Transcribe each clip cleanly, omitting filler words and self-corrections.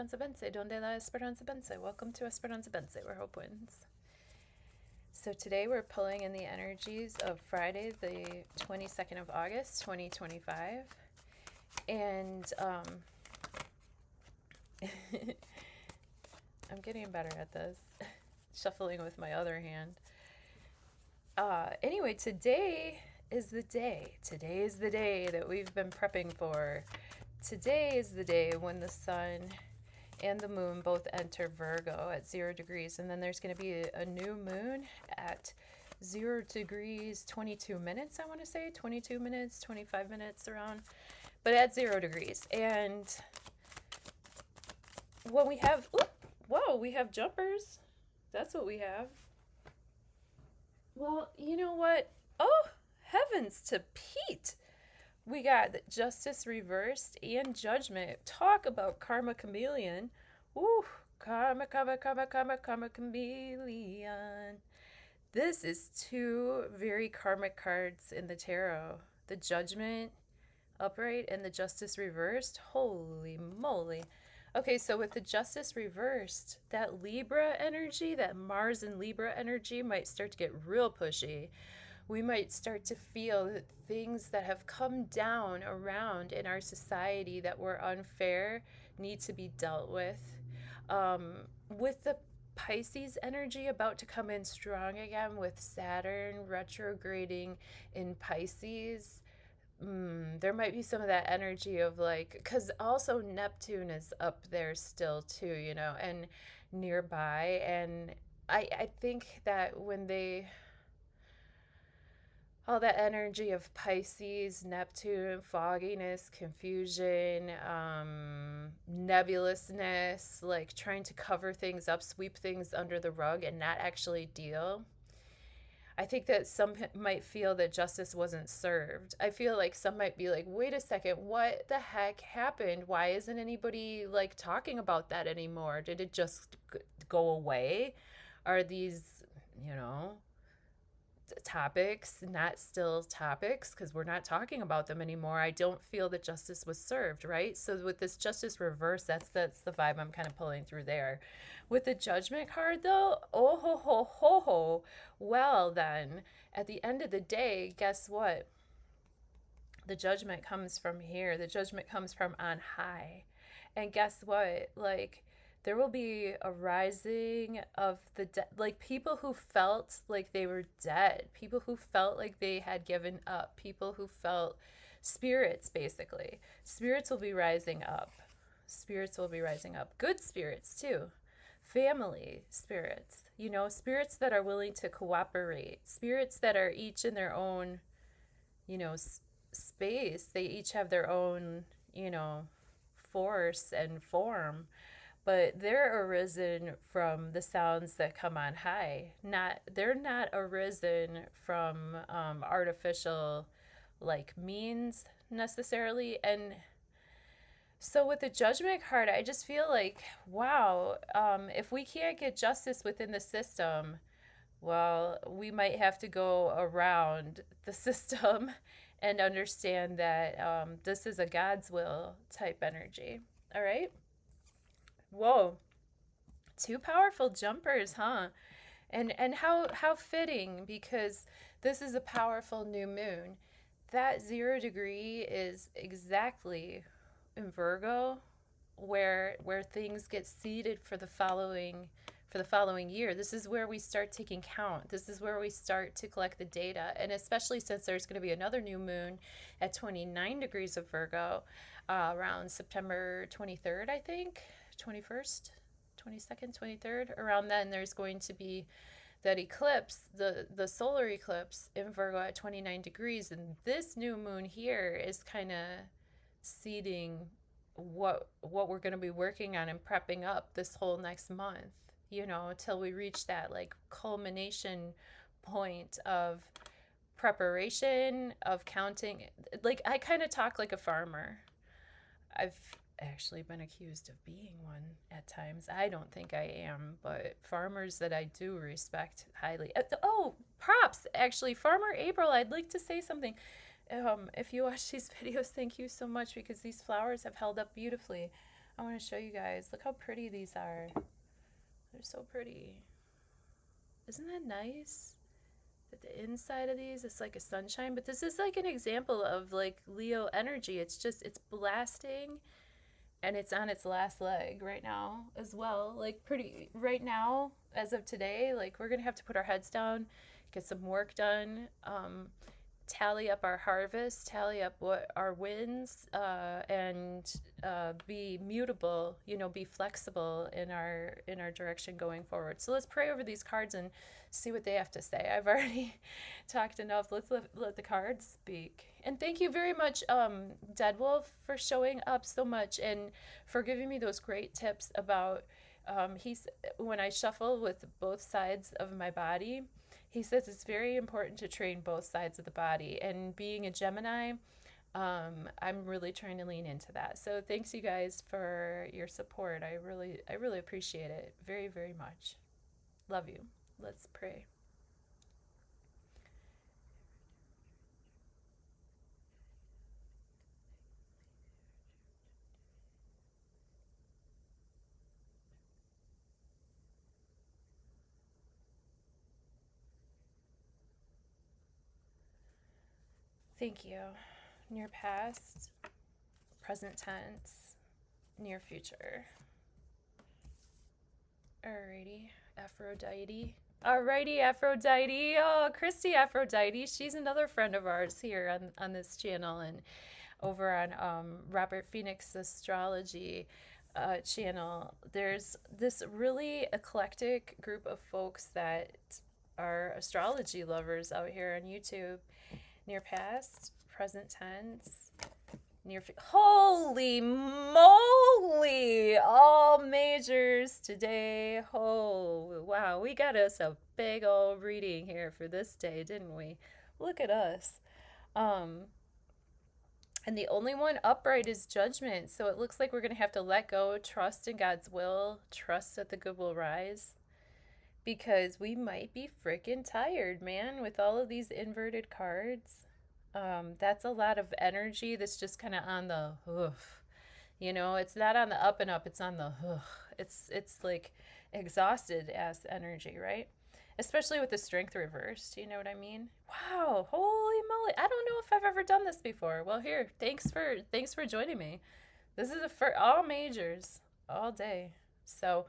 Esperanza Vence, donde la Esperanza Vence. Welcome to Esperanza Vence, where hope wins. So today we're pulling in the energies of Friday, the 22nd of August, 2025. And I'm getting better at this, shuffling with my other hand. Anyway, today is the day. Today is the day that we've been prepping for. Today is the day when the sun and the moon both enter Virgo at 0 degrees. And then there's going to be a new moon at 0 degrees, 22 minutes, I want to say. 22 minutes, 25 minutes around. But at 0 degrees. And when we have, whoa, we have jumpers. That's what we have. Well, you know what? Oh, heavens to Pete. We got justice reversed and judgment. Talk about karma chameleon. Ooh, karma chameleon. This is two very karmic cards in the tarot. The judgment upright and the justice reversed. Holy moly. Okay, so with the justice reversed, that Libra energy, that Mars and Libra energy might start to get real pushy. We might start to feel that things that have come down around in our society that were unfair need to be dealt with. With the Pisces energy about to come in strong again with Saturn retrograding in Pisces, there might be some of that energy of like, because also Neptune is up there still too, you know, and nearby. And I think that when they, all that energy of Pisces, Neptune, fogginess, confusion, nebulousness, like trying to cover things up, sweep things under the rug and not actually deal. I think that some might feel that justice wasn't served. I feel like some might be like, wait a second, what the heck happened? Why isn't anybody like talking about that anymore? Did it just go away? Are these, you know, topics not still topics because we're not talking about them anymore? I don't feel that justice was served, right? So with this justice reverse, that's the vibe I'm kind of pulling through there. With the judgment card though, oh ho ho ho ho, well then at the end of the day, guess what? The judgment comes from here. The judgment comes from on high. And guess what? Like, there will be a rising of the dead, like people who felt like they were dead, people who felt like they had given up, people who felt spirits, basically. Spirits will be rising up. Spirits will be rising up. Good spirits, too. Family spirits, you know, spirits that are willing to cooperate, spirits that are each in their own, you know, space. They each have their own, you know, force and form, but they're arisen from the sounds that come on high. They're not arisen from artificial like means necessarily. And so with the judgment card, I just feel like, wow, if we can't get justice within the system, well, we might have to go around the system and understand that this is a God's will type energy. All right. Whoa, two powerful jumpers, huh? And how fitting, because this is a powerful new moon. That 0 degree is exactly in Virgo where things get seeded for the following year. This is where we start taking count. This is where we start to collect the data. And especially since there's going to be another new moon at 29 degrees of Virgo around September 23rd, I think. 21st, 22nd, 23rd, around then there's going to be that eclipse, the solar eclipse in Virgo at 29 degrees. And this new moon here is kind of seeding what we're going to be working on and prepping up this whole next month, you know, till we reach that like culmination point of preparation, of counting. Like, I kind of talk like a farmer. I've actually been accused of being one at times. I don't think I am, but farmers that I do respect highly. Oh, props! Actually, Farmer April, I'd like to say something. If you watch these videos, thank you so much, because these flowers have held up beautifully. I want to show you guys. Look how pretty these are. They're so pretty. Isn't that nice? That the inside of these is like a sunshine, but this is like an example of like Leo energy. It's just, it's blasting and it's on its last leg right now as well. Like pretty right now, as of today, like we're gonna have to put our heads down, get some work done, tally up our harvest, tally up what our wins, and be mutable, you know, be flexible in our direction going forward. So let's pray over these cards and see what they have to say. I've already talked enough. Let's let the cards speak. And thank you very much, Dead Wolf, for showing up so much and for giving me those great tips about he's when I shuffle with both sides of my body. He says it's very important to train both sides of the body. And being a Gemini, I'm really trying to lean into that. So thanks you guys for your support. I really appreciate it very, very much. Love you. Let's pray. Thank you. Near past, present tense, near future. Alrighty, Aphrodite. Alrighty, Aphrodite. Oh, Christy Aphrodite. She's another friend of ours here on this channel and over on Robert Phoenix Astrology channel. There's this really eclectic group of folks that are astrology lovers out here on YouTube. Near past, present tense, holy moly, all majors today. Oh wow, we got us a big old reading here for this day, didn't we? Look at us. And the only one upright is judgment, so it looks like we're gonna have to let go, trust in God's will, trust that the good will rise, because we might be freaking tired, man, with all of these inverted cards. That's a lot of energy that's just kind of on the hoof. You know, it's not on the up and up, it's on the hoof. It's like exhausted ass energy, right? Especially with the strength reversed, you know what I mean? Wow, holy moly. I don't know if I've ever done this before. Well, here, thanks for joining me. This is for all majors all day. So,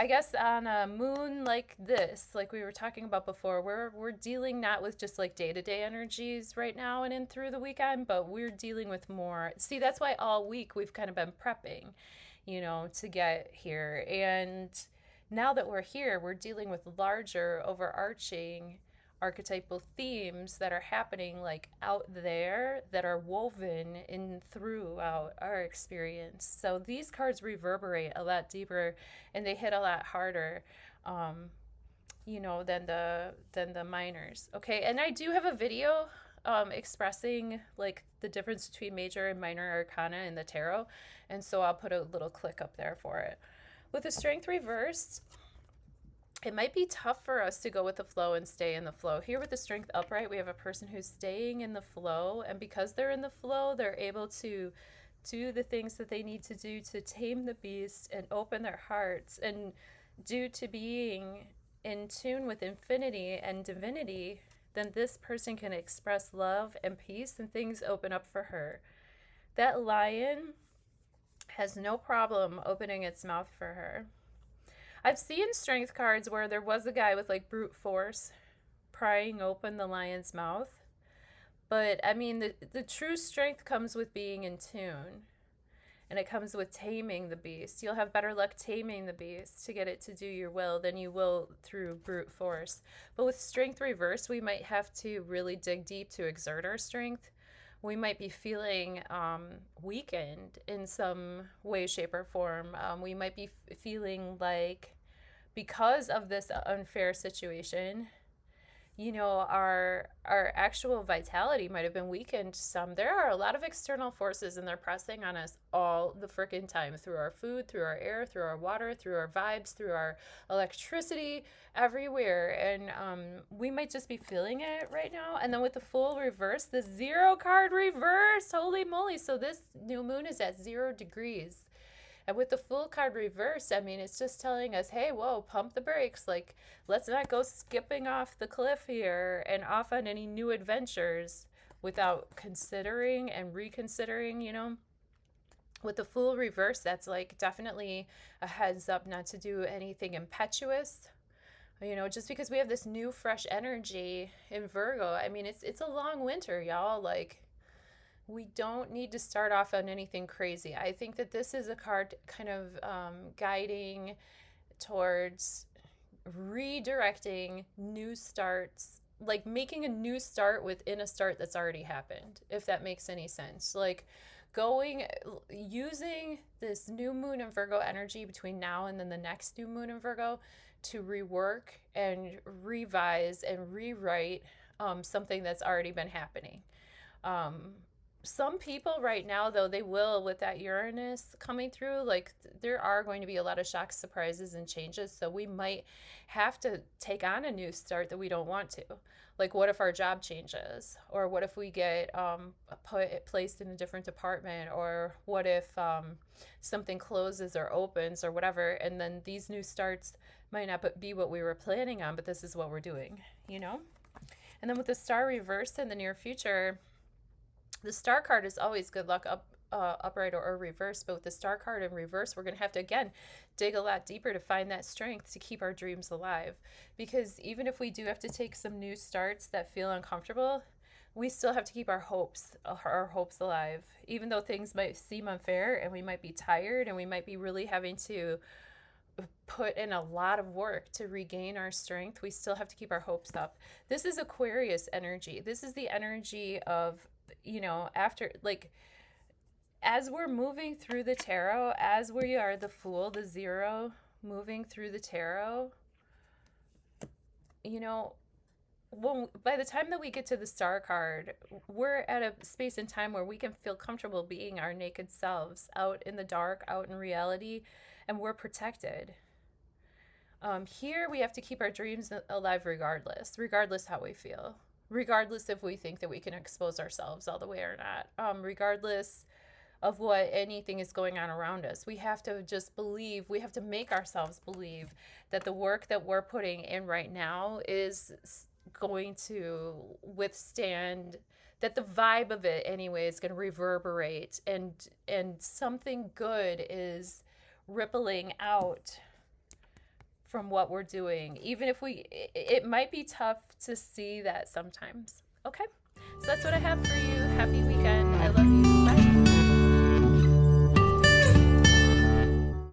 I guess on a moon like this, like we were talking about before, we're dealing not with just like day-to-day energies right now and in through the weekend, but we're dealing with more. See, that's why all week we've kind of been prepping, you know, to get here. And now that we're here, we're dealing with larger, overarching archetypal themes that are happening like out there that are woven in throughout our experience. So these cards reverberate a lot deeper and they hit a lot harder, you know, than the minors. Okay, and I do have a video expressing like the difference between major and minor arcana in the tarot, and so I'll put a little click up there for it. With the strength reversed, it might be tough for us to go with the flow and stay in the flow. Here with the strength upright, we have a person who's staying in the flow, and because they're in the flow, they're able to do the things that they need to do to tame the beast and open their hearts. And due to being in tune with infinity and divinity, then this person can express love and peace, and things open up for her. That lion has no problem opening its mouth for her. I've seen strength cards where there was a guy with like brute force prying open the lion's mouth. But I mean, the true strength comes with being in tune. And it comes with taming the beast. You'll have better luck taming the beast to get it to do your will than you will through brute force. But with strength reverse, we might have to really dig deep to exert our strength. We might be feeling weakened in some way, shape, or form. We might be feeling like, because of this unfair situation, you know, our actual vitality might have been weakened some. There are a lot of external forces, and they're pressing on us all the freaking time, through our food, through our air, through our water, through our vibes, through our electricity, everywhere. And we might just be feeling it right now. And then with the full reverse, the 0 card reverse, holy moly. So this new moon is at 0 degrees. And with the Fool card reversed, I mean, it's just telling us, hey, whoa, pump the brakes. Like, let's not go skipping off the cliff here and off on any new adventures without considering and reconsidering, you know? With the Fool reverse, that's like definitely a heads up not to do anything impetuous. You know, just because we have this new fresh energy in Virgo, I mean, it's a long winter, y'all. Like, we don't need to start off on anything crazy. I think that this is a card kind of guiding towards redirecting new starts, like making a new start within a start that's already happened, if that makes any sense. Like using this new moon in Virgo energy between now and then the next new moon in Virgo to rework and revise and rewrite something that's already been happening. Some people right now, though, they will, with that Uranus coming through, like there are going to be a lot of shocks, surprises, and changes. So we might have to take on a new start that we don't want to. Like, what if our job changes? Or what if we get placed in a different department? Or what if something closes or opens or whatever? And then these new starts might not be what we were planning on, but this is what we're doing, you know? And then with the Star reversed in the near future, the Star card is always good luck upright or reverse, but with the Star card in reverse, we're going to have to, again, dig a lot deeper to find that strength to keep our dreams alive. Because even if we do have to take some new starts that feel uncomfortable, we still have to keep our hopes alive. Even though things might seem unfair and we might be tired and we might be really having to put in a lot of work to regain our strength, we still have to keep our hopes up. This is Aquarius energy. This is the energy of, you know, after, like, as we're moving through the tarot, as we are the Fool, the Zero, moving through the tarot, you know, by the time that we get to the Star card, we're at a space and time where we can feel comfortable being our naked selves out in the dark, out in reality, and we're protected. Here we have to keep our dreams alive regardless how we feel, regardless if we think that we can expose ourselves all the way or not, regardless of what anything is going on around us. We have to just believe, we have to make ourselves believe that the work that we're putting in right now is going to withstand, that the vibe of it anyway is going to reverberate, and something good is rippling out from what we're doing, even if it might be tough to see that sometimes. Okay, so that's what I have for you. Happy weekend. I love you.